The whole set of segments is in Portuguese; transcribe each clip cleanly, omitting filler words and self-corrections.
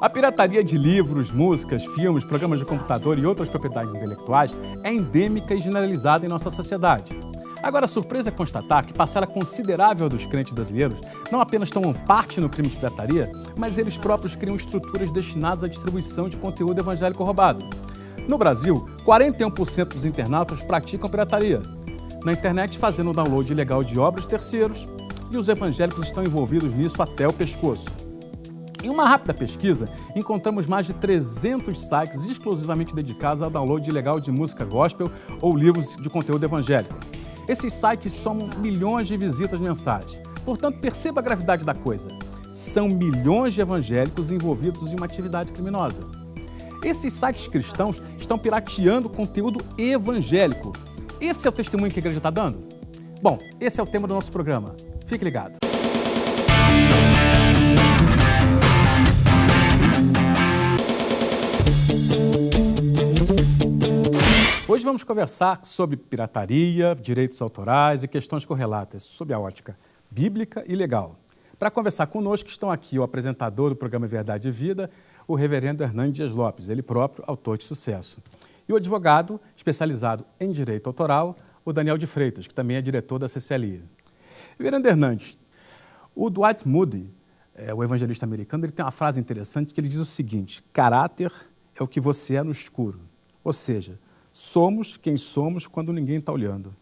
A pirataria de livros, músicas, filmes, programas de computador e outras propriedades intelectuais é endêmica e generalizada em nossa sociedade. Agora, a surpresa é constatar que parcela considerável dos crentes brasileiros não apenas tomam parte no crime de pirataria, mas eles próprios criam estruturas destinadas à distribuição de conteúdo evangélico roubado. No Brasil, 41% dos internautas praticam pirataria na internet, fazendo o download ilegal de obras de terceiros, e os evangélicos estão envolvidos nisso até o pescoço. Em uma rápida pesquisa, encontramos mais de 300 sites exclusivamente dedicados ao download ilegal de música gospel ou livros de conteúdo evangélico. Esses sites somam milhões de visitas mensais. Portanto, perceba a gravidade da coisa. São milhões de evangélicos envolvidos em uma atividade criminosa. Esses sites cristãos estão pirateando conteúdo evangélico. Esse é o testemunho que a igreja está dando? Bom, esse é o tema do nosso programa. Fique ligado. Hoje vamos conversar sobre pirataria, direitos autorais e questões correlatas, sob a ótica bíblica e legal. Para conversar conosco estão aqui o apresentador do programa Verdade e Vida, o reverendo Hernandes Dias Lopes, ele próprio autor de sucesso. E o advogado especializado em direito autoral, o Daniel de Freitas, que também é diretor da CCLI. Reverendo Hernandes, o Dwight Moody, o evangelista americano, ele tem uma frase interessante que ele diz o seguinte: caráter é o que você é no escuro. Ou seja, somos quem somos quando ninguém está olhando.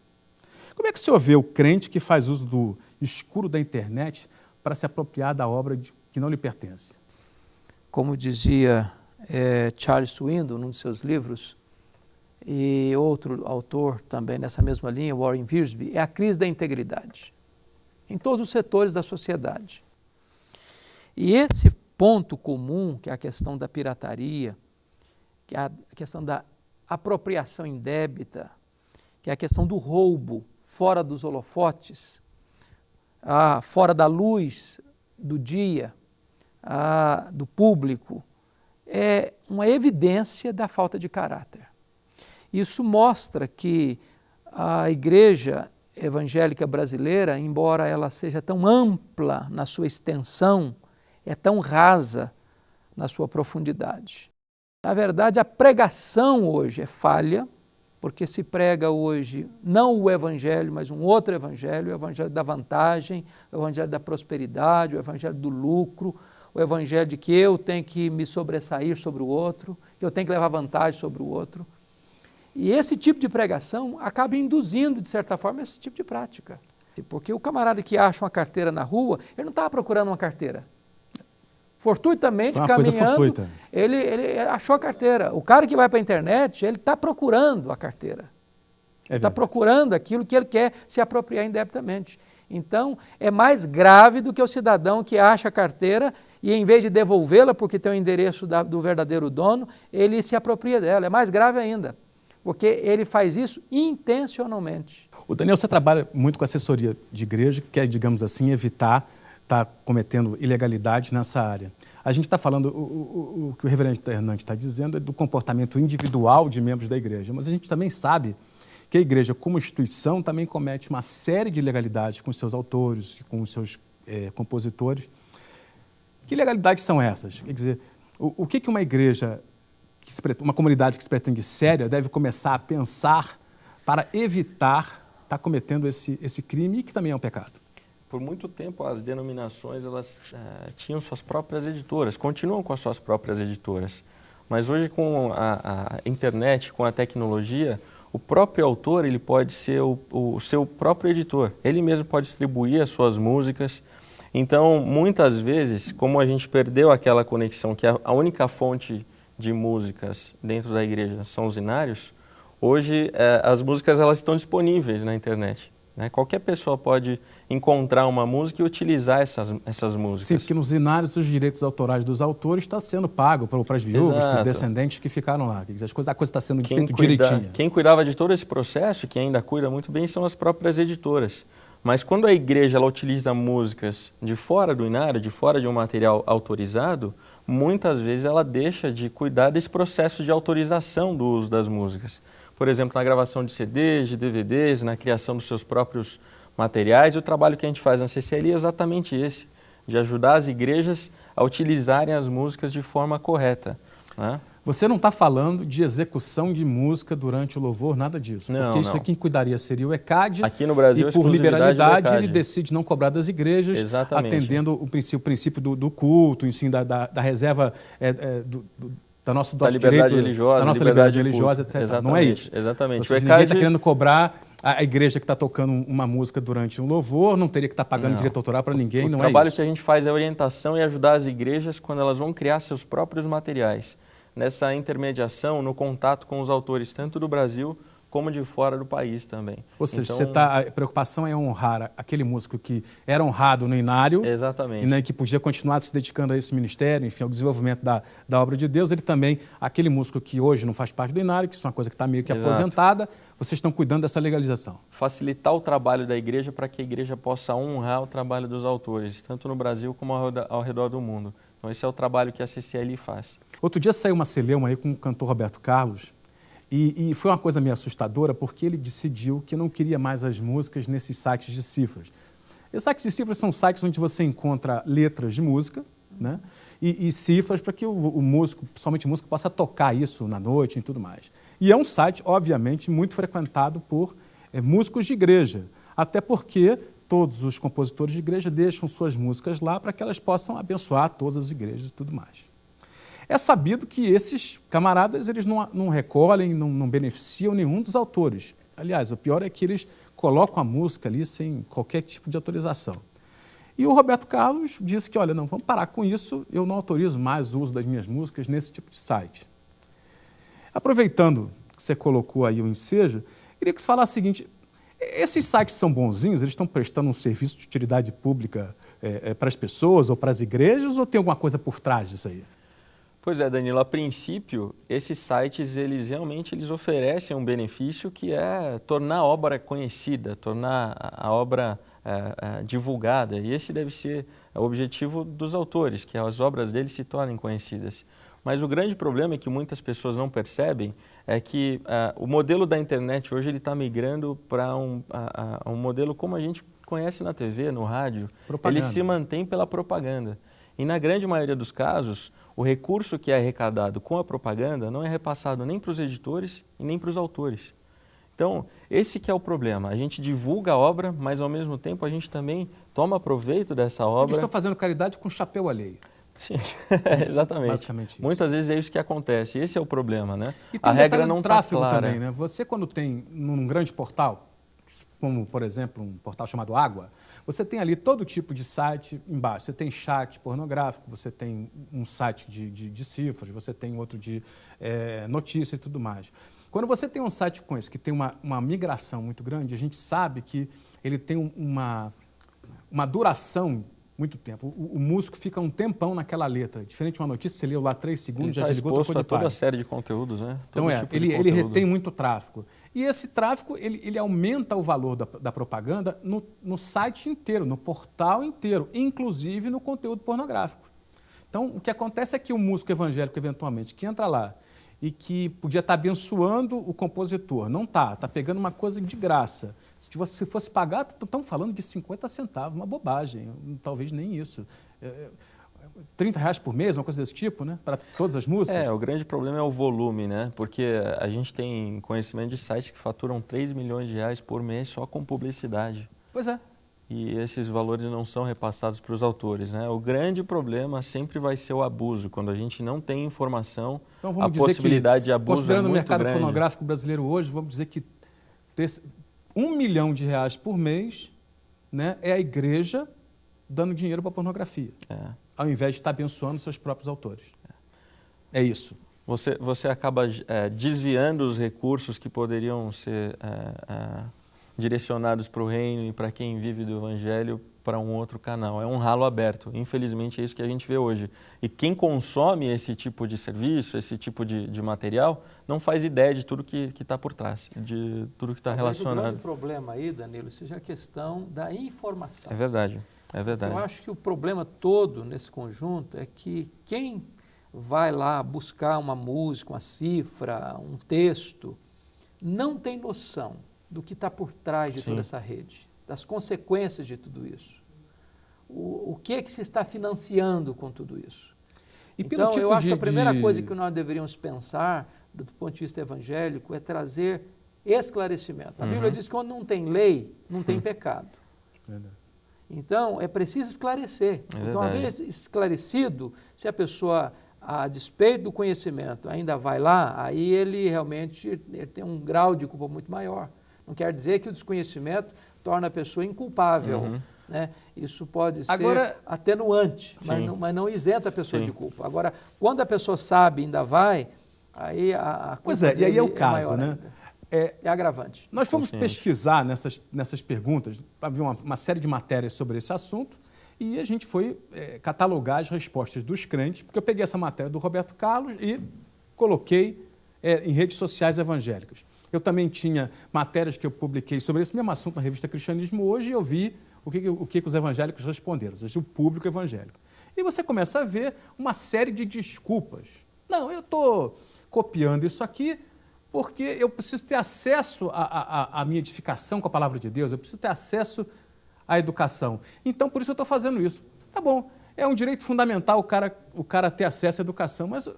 Como é que o senhor vê o crente que faz uso do escuro da internet para se apropriar da obra que não lhe pertence? Como dizia Charles Swindoll, num de seus livros, e outro autor também nessa mesma linha, Warren Wiersbe, é a crise da integridade em todos os setores da sociedade. E esse ponto comum, que é a questão da pirataria, que é a questão da apropriação indébita, que é a questão do roubo fora dos holofotes, fora da luz do dia, do público, é uma evidência da falta de caráter. Isso mostra que a igreja evangélica brasileira, embora ela seja tão ampla na sua extensão, é tão rasa na sua profundidade. Na verdade, a pregação hoje é falha, porque se prega hoje não o evangelho, mas um outro evangelho, o evangelho da vantagem, o evangelho da prosperidade, o evangelho do lucro, o evangelho de que eu tenho que me sobressair sobre o outro, que eu tenho que levar vantagem sobre o outro. E esse tipo de pregação acaba induzindo, de certa forma, esse tipo de prática. Porque o camarada que acha uma carteira na rua, ele não estava procurando uma carteira. Fortuitamente, caminhando, ele achou a carteira. O cara que vai para a internet, ele está procurando a carteira. Está procurando aquilo que ele quer se apropriar indebitamente. Então, é mais grave do que o cidadão que acha a carteira e, em vez de devolvê-la, porque tem o endereço do verdadeiro dono, ele se apropria dela. É mais grave ainda, porque ele faz isso intencionalmente. O Daniel, você trabalha muito com assessoria de igreja, que quer, digamos assim, evitar estar cometendo ilegalidade nessa área. A gente está falando, o que o reverendo Hernandes está dizendo é do comportamento individual de membros da igreja, mas a gente também sabe que a igreja, como instituição, também comete uma série de ilegalidades com seus autores, com os seus compositores. Que ilegalidades são essas? Quer dizer, o que uma igreja, uma comunidade que se pretende séria, deve começar a pensar para evitar estar cometendo esse crime, que também é um pecado? Por muito tempo, as denominações elas tinham suas próprias editoras, continuam com as suas próprias editoras. Mas hoje, com a internet, com a tecnologia, o próprio autor ele pode ser o seu próprio editor. Ele mesmo pode distribuir as suas músicas. Então, muitas vezes, como a gente perdeu aquela conexão, que a única fonte de músicas dentro da igreja são os inários, hoje as músicas elas estão disponíveis na internet. Qualquer pessoa pode encontrar uma música e utilizar essas músicas. Sim, porque nos inários os direitos autorais dos autores está sendo pago para as viúvas, para os descendentes que ficaram lá. A coisa está sendo feita direitinho. Quem cuidava de todo esse processo, que ainda cuida muito bem, são as próprias editoras. Mas quando a igreja ela utiliza músicas de fora do inário, de fora de um material autorizado, muitas vezes ela deixa de cuidar desse processo de autorização do uso das músicas. Por exemplo, na gravação de CDs, de DVDs, na criação dos seus próprios materiais. E o trabalho que a gente faz na CCLI é exatamente esse, de ajudar as igrejas a utilizarem as músicas de forma correta, né? Você não está falando de execução de música durante o louvor, nada disso. Não, porque isso não. quem cuidaria seria o ECAD. Aqui no Brasil, e por exclusividade liberalidade, do ECAD. ele decide não cobrar das igrejas, Exatamente. atendendo o princípio do culto, enfim, da reserva da nossa liberdade religiosa, da nossa liberdade religiosa, etc. Exatamente, não é isso. Exatamente. Seja, ninguém está querendo cobrar a igreja que está tocando uma música durante um louvor, não teria que estar pagando direito autoral para ninguém, não é isso. O trabalho que a gente faz é orientação e ajudar as igrejas quando elas vão criar seus próprios materiais, nessa intermediação, no contato com os autores, tanto do Brasil como de fora do país também. Ou seja, a preocupação é honrar aquele músico que era honrado no inário. Exatamente. E, né, que podia continuar se dedicando a esse ministério, enfim, ao desenvolvimento da obra de Deus. Ele também, aquele músico que hoje não faz parte do inário, que isso é uma coisa que está meio que aposentada, vocês estão cuidando dessa legalização. Facilitar o trabalho da igreja para que a igreja possa honrar o trabalho dos autores, tanto no Brasil como ao redor do mundo. Então esse é o trabalho que a CCLI faz. Outro dia saiu uma celeuma aí com o cantor Roberto Carlos, e foi uma coisa meio assustadora, porque ele decidiu que não queria mais as músicas nesses sites de cifras. Esses sites de cifras são sites onde você encontra letras de música, né? E cifras para que o músico, principalmente o músico, possa tocar isso na noite e tudo mais. E é um site, obviamente, muito frequentado por músicos de igreja, até porque todos os compositores de igreja deixam suas músicas lá para que elas possam abençoar todas as igrejas e tudo mais. É sabido que esses camaradas eles não recolhem, não beneficiam nenhum dos autores. Aliás, o pior é que eles colocam a música ali sem qualquer tipo de autorização. E o Roberto Carlos disse que, olha, não, vamos parar com isso, eu não autorizo mais o uso das minhas músicas nesse tipo de site. Aproveitando que você colocou aí o ensejo, queria que você falasse o seguinte, esses sites são bonzinhos, eles estão prestando um serviço de utilidade pública para as pessoas ou para as igrejas, ou tem alguma coisa por trás disso aí? Pois é, Danilo, a princípio, esses sites, eles realmente oferecem um benefício que é tornar a obra conhecida, tornar a obra divulgada. E esse deve ser o objetivo dos autores, que as obras deles se tornem conhecidas. Mas o grande problema é que muitas pessoas não percebem é que o modelo da internet hoje está migrando para um modelo como a gente conhece na TV, no rádio. Propaganda. Ele se mantém pela propaganda. E na grande maioria dos casos, o recurso que é arrecadado com a propaganda não é repassado nem para os editores e nem para os autores. Então, esse que é o problema. A gente divulga a obra, mas ao mesmo tempo a gente também toma proveito dessa obra. Eles estão fazendo caridade com chapéu alheio. Sim, exatamente. Basicamente isso. Muitas vezes é isso que acontece. Esse é o problema, né? E tem a regra não está tráfego clara. também, né? Você quando tem num grande portal, como por exemplo um portal chamado Água, você tem ali todo tipo de site embaixo. Você tem chat pornográfico, você tem um site de cifras, você tem outro de notícia e tudo mais. Quando você tem um site com esse que tem uma migração muito grande, a gente sabe que ele tem uma duração muito tempo. O músico fica um tempão naquela letra. Diferente de uma notícia, você leu lá 3 segundos, já desligou, trocou de página. Ele está exposto a toda a série de conteúdos, né? Então ele retém muito tráfego. E esse tráfego, ele aumenta o valor da propaganda no site inteiro, no portal inteiro, inclusive no conteúdo pornográfico. Então, o que acontece é que o músico evangélico, eventualmente, que entra lá e que podia estar abençoando o compositor, não está pegando uma coisa de graça. Se você fosse pagar, estamos falando de 50 centavos, uma bobagem, talvez nem isso. R$30 por mês, uma coisa desse tipo, né? Para todas as músicas? O grande problema é o volume, né? Porque a gente tem conhecimento de sites que faturam R$3 milhões por mês só com publicidade. Pois é. E esses valores não são repassados para os autores, né? O grande problema sempre vai ser o abuso, quando a gente não tem informação, então, a possibilidade de abuso é muito grande. Considerando o mercado fonográfico brasileiro hoje, vamos dizer que R$1 milhão por mês, né, é a igreja dando dinheiro para a pornografia, ao invés de estar abençoando seus próprios autores. É isso. Você acaba desviando os recursos que poderiam ser direcionados para o reino e para quem vive do evangelho para um outro canal. É um ralo aberto. Infelizmente é isso que a gente vê hoje. E quem consome esse tipo de serviço, esse tipo de material, não faz ideia de tudo que está por trás, de tudo que está relacionado. O grande problema aí, Danilo, seja a questão da informação. É verdade, é verdade. Eu acho que o problema todo nesse conjunto é que quem vai lá buscar uma música, uma cifra, um texto, não tem noção do que está por trás de toda essa rede, das consequências de tudo isso. o que se está financiando com tudo isso. E pelo Então, tipo eu acho que a primeira de... coisa que nós deveríamos pensar, do ponto de vista evangélico, é trazer esclarecimento. A Bíblia diz que quando não tem lei, não tem pecado. Verdade. Então, é preciso esclarecer. Então, uma vez esclarecido, se a pessoa, a despeito do conhecimento, ainda vai lá, aí ele realmente tem um grau de culpa muito maior. Não quer dizer que o desconhecimento torna a pessoa inculpável. Né? Isso pode ser atenuante, mas não isenta a pessoa de culpa. Agora, quando a pessoa sabe e ainda vai, aí a culpa e aí é o caso, né? É agravante. Nós fomos pesquisar nessas perguntas, havia uma série de matérias sobre esse assunto, e a gente foi catalogar as respostas dos crentes, porque eu peguei essa matéria do Roberto Carlos e coloquei em redes sociais evangélicas. Eu também tinha matérias que eu publiquei sobre esse mesmo assunto na revista Cristianismo Hoje, e eu vi o que os evangélicos responderam, ou seja, o público evangélico. E você começa a ver uma série de desculpas. Não, eu estou copiando isso aqui porque eu preciso ter acesso à minha edificação com a palavra de Deus, eu preciso ter acesso à educação. Então, por isso eu estou fazendo isso. Tá bom, é um direito fundamental o cara ter acesso à educação, mas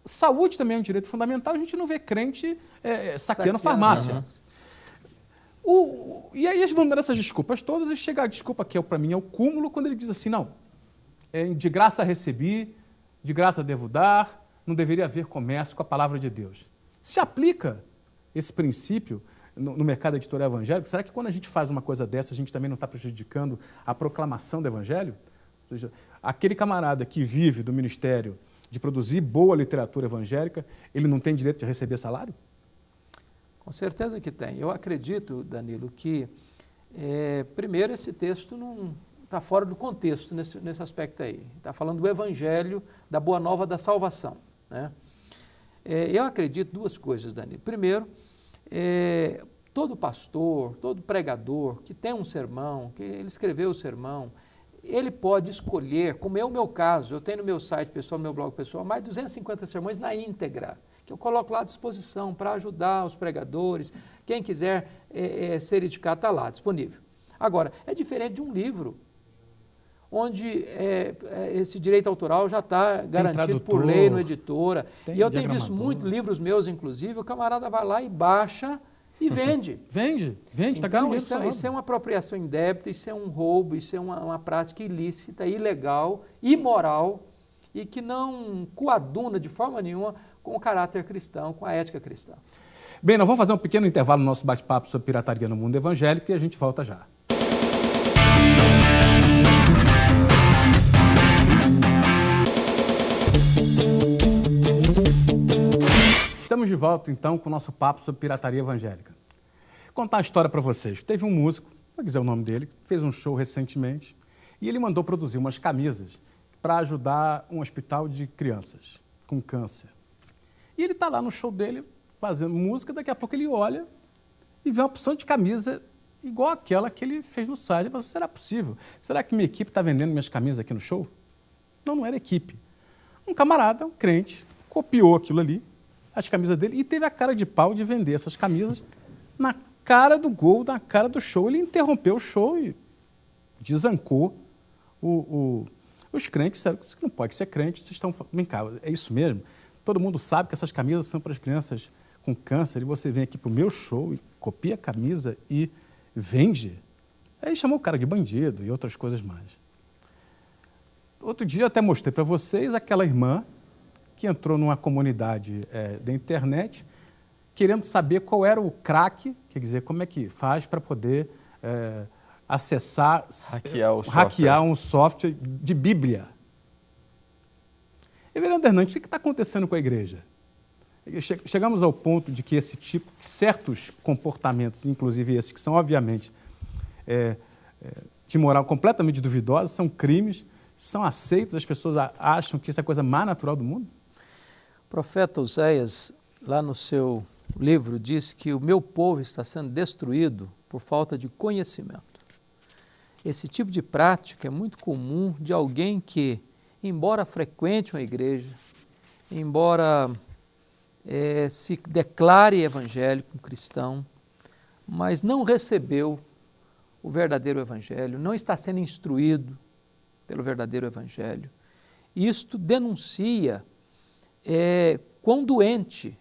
saúde também é um direito fundamental, a gente não vê crente saqueando farmácia. E aí eles vão dando essas desculpas todas e chega a desculpa que para mim é o cúmulo, quando ele diz assim, não, de graça recebi, de graça devo dar, não deveria haver comércio com a palavra de Deus. Se aplica esse princípio no mercado editorial evangélico? Será que quando a gente faz uma coisa dessa, a gente também não está prejudicando a proclamação do evangelho? Ou seja, aquele camarada que vive do ministério de produzir boa literatura evangélica, ele não tem direito de receber salário? Com certeza que tem. Eu acredito, Danilo, que, primeiro, esse texto não está fora do contexto nesse aspecto aí. Está falando do evangelho, da boa nova da salvação, né? Eu acredito duas coisas, Danilo. Primeiro, todo pastor, todo pregador que tem um sermão, que ele escreveu o sermão, ele pode escolher, como é o meu caso, eu tenho no meu site pessoal, no meu blog pessoal, mais de 250 sermões na íntegra, que eu coloco lá à disposição para ajudar os pregadores, quem quiser ser edificado está lá, disponível. Agora, é diferente de um livro, onde esse direito autoral já está garantido por lei no editora. E eu tenho visto muitos livros meus, inclusive, o camarada vai lá e baixa e vende. Vende, está ganhando dinheiro. Isso é uma apropriação indébita, isso é um roubo, isso é uma prática ilícita, ilegal, imoral e que não coaduna de forma nenhuma com o caráter cristão, com a ética cristã. Bem, nós vamos fazer um pequeno intervalo no nosso bate-papo sobre pirataria no mundo evangélico e a gente volta já. Estamos de volta, então, com o nosso papo sobre pirataria evangélica. Vou contar uma história para vocês. Teve um músico, não dizer o nome dele, fez um show recentemente e ele mandou produzir umas camisas para ajudar um hospital de crianças com câncer. E ele está lá no show dele fazendo música, daqui a pouco ele olha e vê uma opção de camisa igual aquela que ele fez no site. Ele fala, será possível? Será que minha equipe está vendendo minhas camisas aqui no show? Não era equipe. Um camarada, um crente, copiou aquilo ali, as camisas dele, e teve a cara de pau de vender essas camisas na cara do gol, na cara do show. Ele interrompeu o show e desancou os crentes. Disseram, isso não pode ser crente, vocês estão... Vem cá, é isso mesmo? Todo mundo sabe que essas camisas são para as crianças com câncer e você vem aqui para o meu show e copia a camisa e vende? Aí chamou o cara de bandido e outras coisas mais. Outro dia eu até mostrei para vocês aquela irmã que entrou numa comunidade da internet querendo saber qual era o crack, quer dizer, como é que faz para poder acessar, hackear um software de Bíblia. Reverendo Hernandes, o que está acontecendo com a igreja? Chegamos ao ponto de que esse tipo, certos comportamentos, inclusive esses que são obviamente de moral completamente duvidosa, são crimes, são aceitos, as pessoas acham que isso é a coisa mais natural do mundo? O profeta Oséias, lá no seu livro, diz que o meu povo está sendo destruído por falta de conhecimento. Esse tipo de prática é muito comum de alguém que, embora frequente uma igreja, embora se declare evangélico, cristão, mas não recebeu o verdadeiro evangelho, não está sendo instruído pelo verdadeiro evangelho. Isto denuncia quão doente,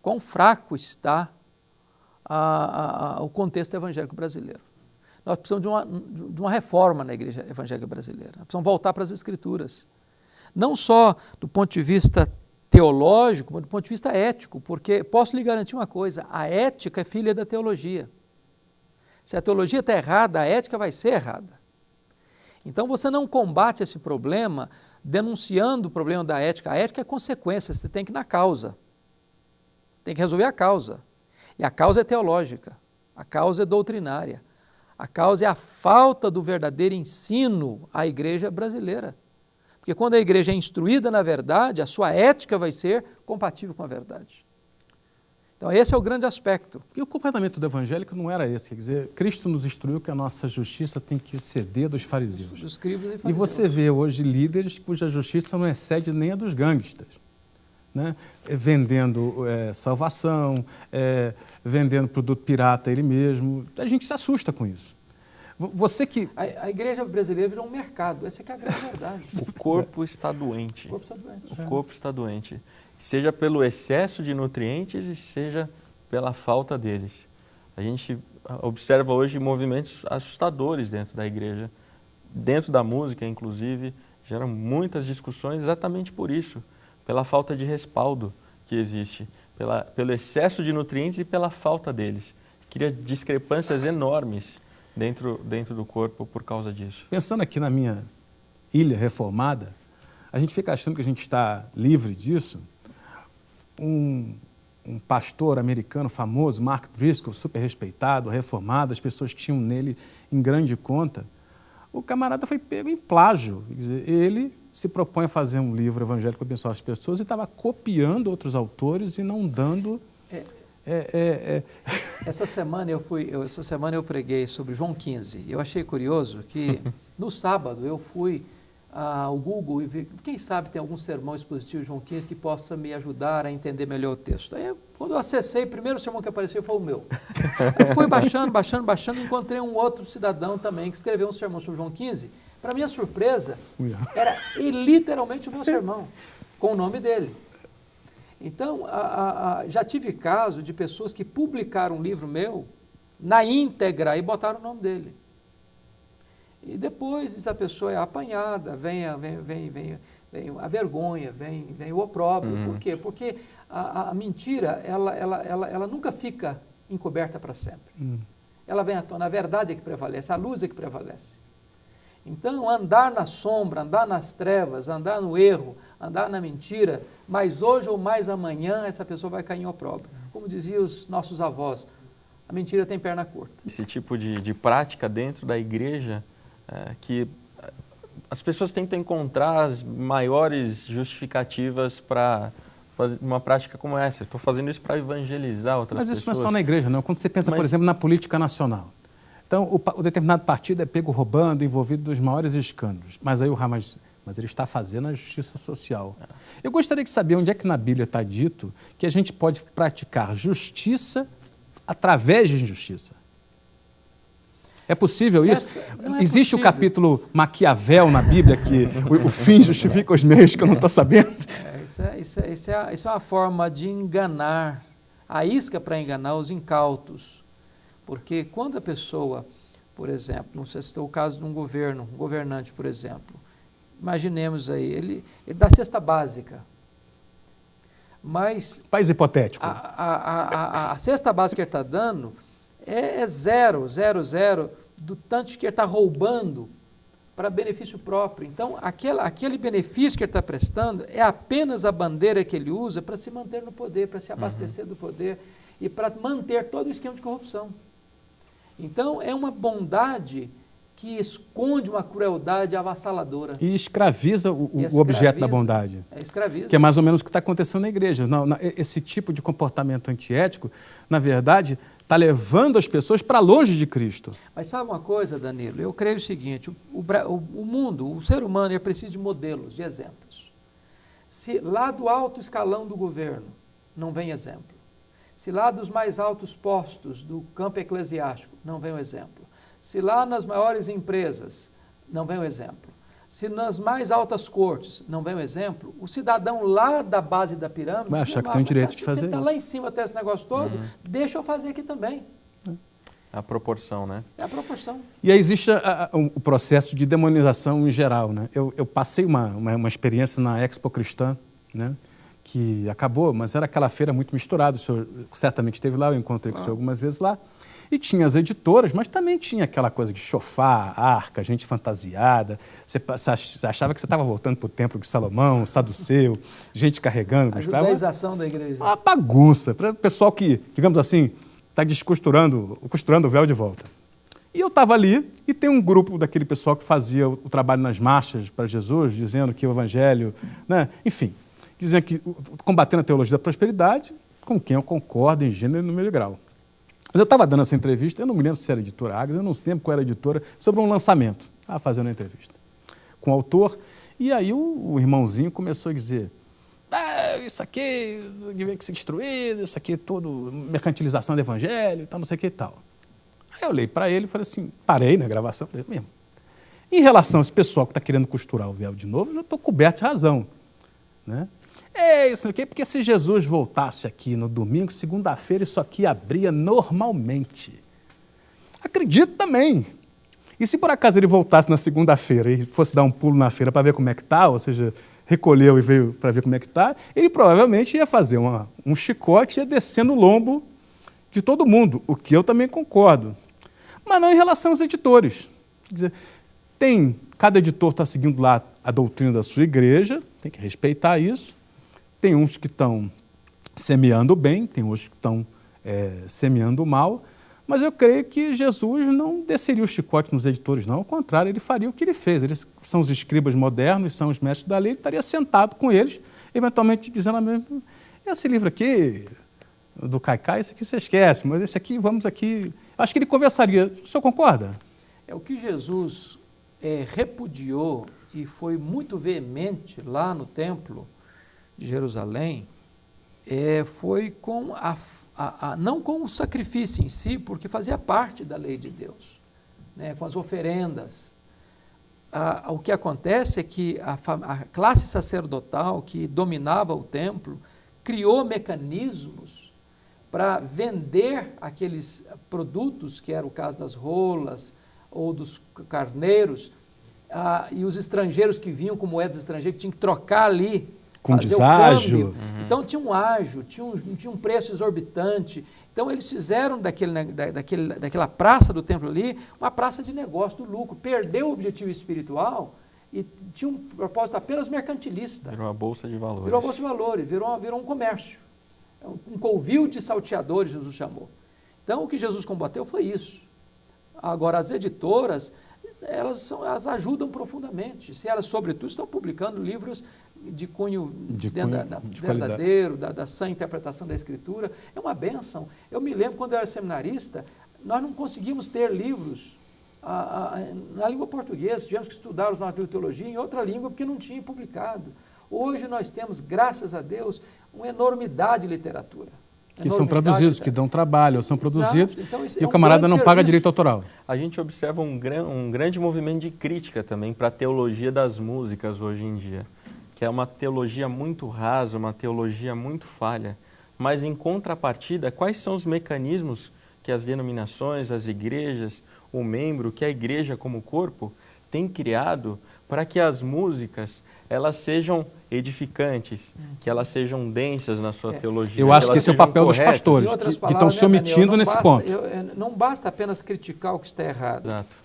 quão fraco está o contexto evangélico brasileiro. Nós precisamos de uma reforma na igreja evangélica brasileira. Nós precisamos voltar para as Escrituras. Não só do ponto de vista teológico, mas do ponto de vista ético, porque posso lhe garantir uma coisa, a ética é filha da teologia. Se a teologia está errada, a ética vai ser errada. Então você não combate esse problema denunciando o problema da ética. A ética é consequência, você tem que ir na causa. Tem que resolver a causa. E a causa é teológica, a causa é doutrinária, a causa é a falta do verdadeiro ensino à igreja brasileira. Porque quando a igreja é instruída na verdade, a sua ética vai ser compatível com a verdade. Então esse é o grande aspecto. E o comportamento do evangélico não era esse, quer dizer, Cristo nos instruiu que a nossa justiça tem que exceder dos fariseus. Dos escribas e fariseus. E você vê hoje líderes cuja justiça não excede nem a dos gangsters, né? Vendendo salvação, vendendo produto pirata ele mesmo. A gente se assusta com isso. Você que... A igreja brasileira virou um mercado, essa é que é a grande verdade. O corpo está doente. O corpo está doente. O corpo está doente. Seja pelo excesso de nutrientes e seja pela falta deles. A gente observa hoje movimentos assustadores dentro da igreja. Dentro da música, inclusive, geram muitas discussões exatamente por isso. Pela falta de respaldo que existe, pelo excesso de nutrientes e pela falta deles. Cria discrepâncias enormes dentro do corpo por causa disso. Pensando aqui na minha ilha reformada, a gente fica achando que a gente está livre disso. Um pastor americano famoso, Mark Driscoll, super respeitado, reformado, as pessoas tinham nele em grande conta. O camarada foi pego em plágio. Quer dizer, ele se propõe a fazer um livro evangélico para abençoar as pessoas e estava copiando outros autores e não dando... Essa semana eu preguei sobre João 15. Eu achei curioso que no sábado eu fui ao Google e vi, quem sabe tem algum sermão expositivo de João 15 que possa me ajudar a entender melhor o texto. Aí, quando eu acessei, o primeiro sermão que apareceu foi o meu. Eu fui baixando, encontrei um outro cidadão também que escreveu um sermão sobre João 15. Para minha surpresa, era literalmente o meu sermão, com o nome dele. Então, já tive caso de pessoas que publicaram um livro meu na íntegra e botaram o nome dele. E depois essa pessoa é apanhada, vem a vergonha, vem o opróbrio. Por quê? Porque a mentira, ela nunca fica encoberta para sempre. Ela vem à tona, a verdade é que prevalece, a luz é que prevalece. Então, andar na sombra, andar nas trevas, andar no erro, andar na mentira, mas hoje ou mais amanhã essa pessoa vai cair em opróbrio. Como diziam os nossos avós, a mentira tem perna curta. Esse tipo de prática dentro da igreja, que as pessoas tentam encontrar as maiores justificativas para fazer uma prática como essa. Eu estou fazendo isso para evangelizar outras pessoas. Mas isso não é só na igreja, não. Quando você pensa, por exemplo, na política nacional. Então, o determinado partido é pego roubando, envolvido nos maiores escândalos. Mas aí mas ele está fazendo a justiça social. Eu gostaria de saber onde é que na Bíblia está dito que a gente pode praticar justiça através de injustiça. É possível isso? Existe o capítulo Maquiavel na Bíblia que o fim justifica os meios, que eu não estou sabendo? Isso é uma forma de enganar, a isca para enganar os incautos. Porque quando a pessoa, por exemplo, não sei se é o caso de um governante, por exemplo, imaginemos aí, ele dá cesta básica, mas... País hipotético. A cesta básica que ele está dando é 0,00 do tanto que ele está roubando para benefício próprio. Então, aquele benefício que ele está prestando é apenas a bandeira que ele usa para se manter no poder, para se abastecer do poder e para manter todo o esquema de corrupção. Então, é uma bondade que esconde uma crueldade avassaladora. E escraviza o objeto da bondade. Escraviza. Que é mais ou menos o que está acontecendo na igreja. Esse tipo de comportamento antiético, na verdade, está levando as pessoas para longe de Cristo. Mas sabe uma coisa, Danilo? Eu creio o seguinte, o mundo, o ser humano, ele precisa de modelos, de exemplos. Se lá do alto escalão do governo não vem exemplo, se lá dos mais altos postos do campo eclesiástico não vem o exemplo, se lá nas maiores empresas não vem o exemplo, se nas mais altas cortes não vem o exemplo, o cidadão lá da base da pirâmide vai achar que tem o direito de fazer você isso. Você está lá em cima até esse negócio todo, deixa eu fazer aqui também. A proporção, né? É a proporção. E aí existe o processo de demonização em geral, né? Eu passei uma experiência na Expo Cristã, né? Que acabou, mas era aquela feira muito misturada. O senhor certamente esteve lá, eu encontrei com o senhor algumas vezes lá. E tinha as editoras, mas também tinha aquela coisa de chofar, arca, gente fantasiada. Você achava que você estava voltando para o templo de Salomão, saduceu, gente carregando. A judaização da igreja. Uma bagunça, para o pessoal que, digamos assim, está costurando o véu de volta. E eu estava ali e tem um grupo daquele pessoal que fazia o trabalho nas marchas para Jesus, dizendo que o evangelho, né? Enfim, dizendo que combatendo a teologia da prosperidade, com quem eu concordo em gênero e número de grau. Mas eu estava dando essa entrevista, eu não me lembro se era a editora Agnes, eu não sei qual era a editora, sobre um lançamento. Estava fazendo a entrevista com o autor, e aí o irmãozinho começou a dizer: isso aqui devia ser destruído, isso aqui é tudo mercantilização do evangelho, e tal, não sei o que e tal. Aí eu olhei para ele e falei assim, parei na gravação, falei, mesmo, em relação a esse pessoal que está querendo costurar o véu de novo, eu estou coberto de razão, né? É isso aqui, porque se Jesus voltasse aqui no domingo, segunda-feira, isso aqui abria normalmente. Acredito também. E se por acaso ele voltasse na segunda-feira e fosse dar um pulo na feira para ver como é que está, ou seja, recolheu e veio para ver como é que está, ele provavelmente ia fazer um chicote e ia descer no lombo de todo mundo, o que eu também concordo. Mas não em relação aos editores. Quer dizer, cada editor está seguindo lá a doutrina da sua igreja, tem que respeitar isso. Tem uns que estão semeando bem, tem outros que estão semeando mal, mas eu creio que Jesus não desceria o chicote nos editores, não. Ao contrário, ele faria o que ele fez. Eles são os escribas modernos, são os mestres da lei, ele estaria sentado com eles, eventualmente dizendo a mesma, esse livro aqui, do Caicai, esse aqui você esquece, mas esse aqui, vamos aqui... Acho que ele conversaria. O senhor concorda? É o que Jesus repudiou e foi muito veemente lá no templo de Jerusalém, foi com não com o sacrifício em si, porque fazia parte da lei de Deus, né, com as oferendas. O que acontece é que a classe sacerdotal que dominava o templo criou mecanismos para vender aqueles produtos, que era o caso das rolas ou dos carneiros, e os estrangeiros que vinham com moedas estrangeiras, que tinham que trocar ali, com deságio. Então tinha um ágio, tinha um preço exorbitante. Então eles fizeram daquela praça do templo ali uma praça de negócio, do lucro. Perdeu o objetivo espiritual e tinha um propósito apenas mercantilista. Virou uma bolsa de valores. Virou uma bolsa de valores, virou um comércio. Um covil de salteadores, Jesus chamou. Então o que Jesus combateu foi isso. Agora as editoras, elas ajudam profundamente. Se elas, sobretudo, estão publicando livros de cunho verdadeiro, da sã interpretação da Escritura, é uma bênção. Eu me lembro, quando eu era seminarista, nós não conseguimos ter livros na língua portuguesa, tivemos que estudar os nossos livros de teologia em outra língua, porque não tinha publicado. Hoje nós temos, graças a Deus, uma enormidade de literatura. Que são traduzidos, que dão trabalho, são produzidos, então, e o camarada não paga direito autoral. A gente observa um grande movimento de crítica também para a teologia das músicas hoje em dia, que é uma teologia muito rasa, uma teologia muito falha. Mas, em contrapartida, quais são os mecanismos que as denominações, as igrejas, o membro, que a igreja como corpo, tem criado para que as músicas elas sejam edificantes, que elas sejam densas na sua teologia. Eu acho que esse é o papel dos pastores, que estão se omitindo nesse ponto. Não basta apenas criticar o que está errado. Exato.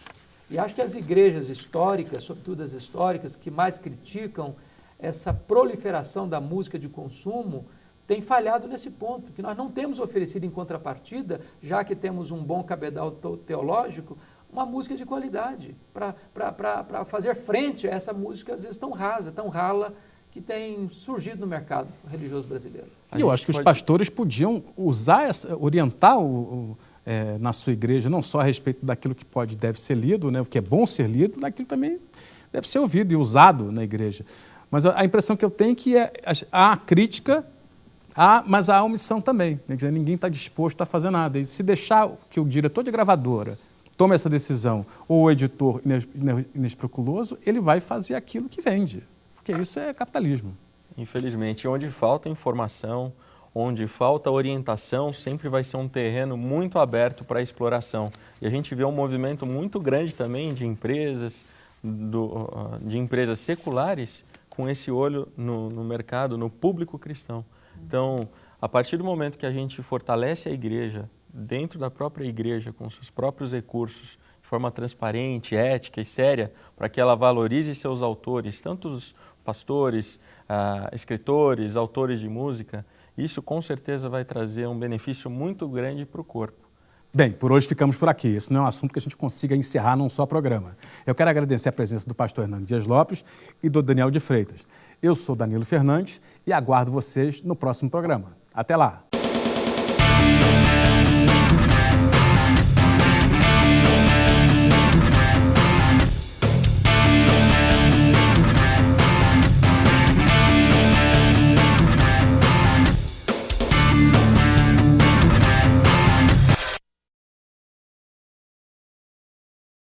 E acho que as igrejas históricas, sobretudo as históricas, que mais criticam essa proliferação da música de consumo, têm falhado nesse ponto, que nós não temos oferecido em contrapartida, já que temos um bom cabedal teológico, uma música de qualidade, para fazer frente a essa música, às vezes, tão rasa, tão rala, que tem surgido no mercado religioso brasileiro. E eu acho que os pastores podiam usar, orientar na sua igreja, não só a respeito daquilo que deve ser lido, né, o que é bom ser lido, daquilo também deve ser ouvido e usado na igreja. Mas a impressão que eu tenho é que há crítica, mas há omissão também. Né? Quer dizer, ninguém está disposto a fazer nada. E se deixar que o diretor de gravadora toma essa decisão, ou o editor inescrupuloso, ele vai fazer aquilo que vende, porque isso é capitalismo. Infelizmente, onde falta informação, onde falta orientação, sempre vai ser um terreno muito aberto para a exploração. E a gente vê um movimento muito grande também de empresas, de empresas seculares, com esse olho no mercado, no público cristão. Então, a partir do momento que a gente fortalece a igreja, dentro da própria igreja, com seus próprios recursos, de forma transparente, ética e séria, para que ela valorize seus autores, tanto os pastores, escritores, autores de música, isso com certeza vai trazer um benefício muito grande para o corpo. Bem, por hoje ficamos por aqui. Esse não é um assunto que a gente consiga encerrar num só programa. Eu quero agradecer a presença do pastor Hernando Dias Lopes e do Daniel de Freitas. Eu sou Danilo Fernandes e aguardo vocês no próximo programa. Até lá!